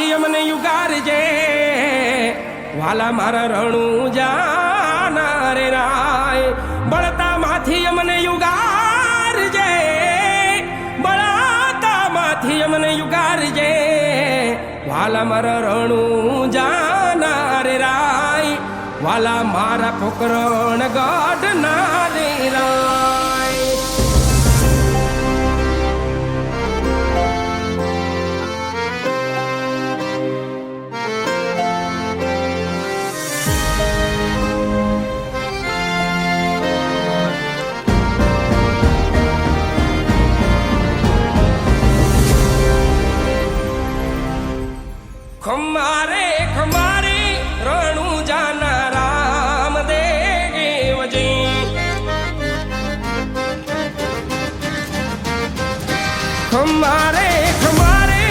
માથી અમને યુગારજે વાલા મારા રણું જાના રે રાય બળતા માથી અમને યુગારજે બળતા માથી અમને યુગારજે વાલા મારા રણું જાના રે રાય વાલા મારા પોકરણ ગઢ ના રે રાય ખમારે ખમારે રણું જાના રામદેવજી ખમારે ખમારે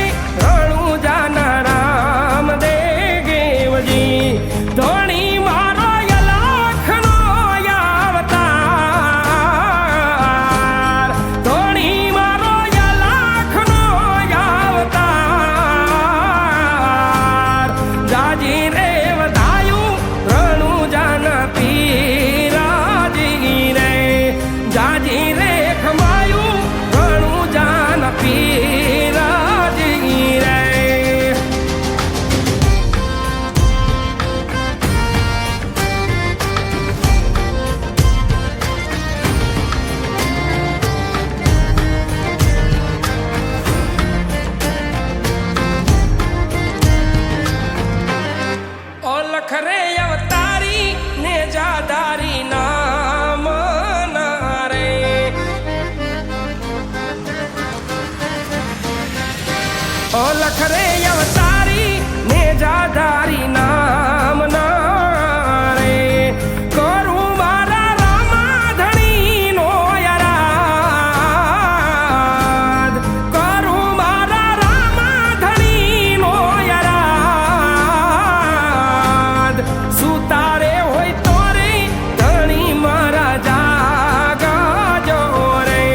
રણું જાના રામદેવજી ધણી મારો યલાખનો અવતાર ધણી મારો યલાખનો અવતાર જાજી રે વધાયું રણું જાના પીરાજી રે જાજી રે ખમાયું રણું જાના પીરાજી રે ઓલખ રે અવતારી ને જાદારી નામ ના રે ઓલખ રે અવતારી ને જાદારી નામ ના રે કરું મારા રામાધણી નો યરાદ કરું મારા રામાધણી નો યરાદ સુતારે હોય તો રે ધણી મારા જાગજો રે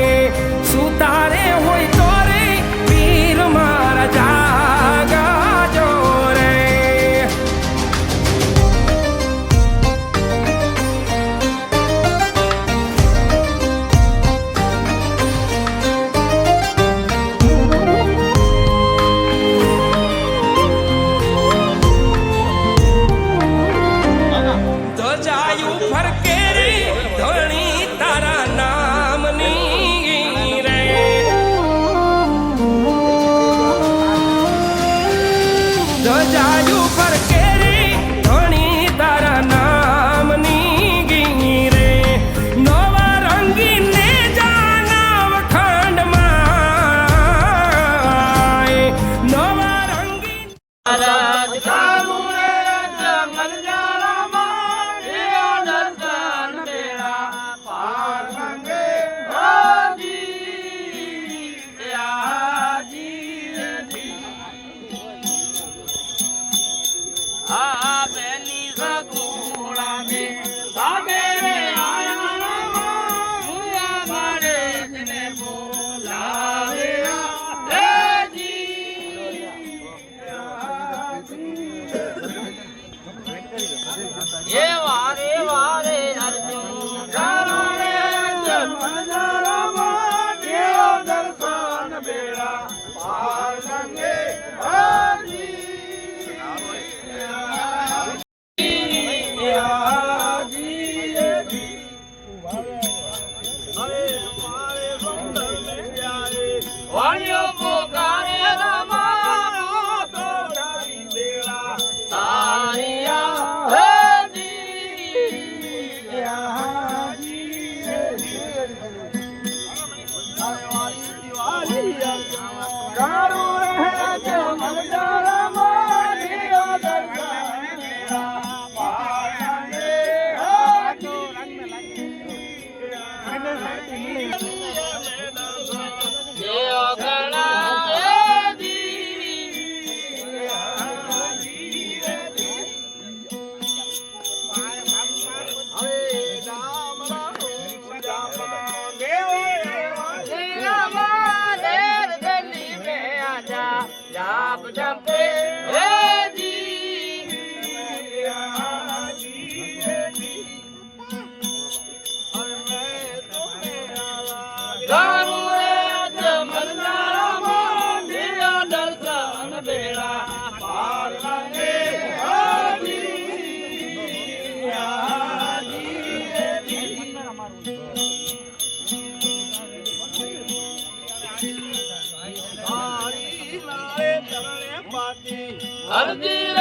સુતારે હોય તો રે વીર મારા જાગજો રે ધજાયું ફરકે રે ધણી તારા નામની રે ધજાયું ફરકે રે ધણી તારા નામની રે નવા રંગીને જાનવ ખંડમાં નવા રંગીન Hey, અરજી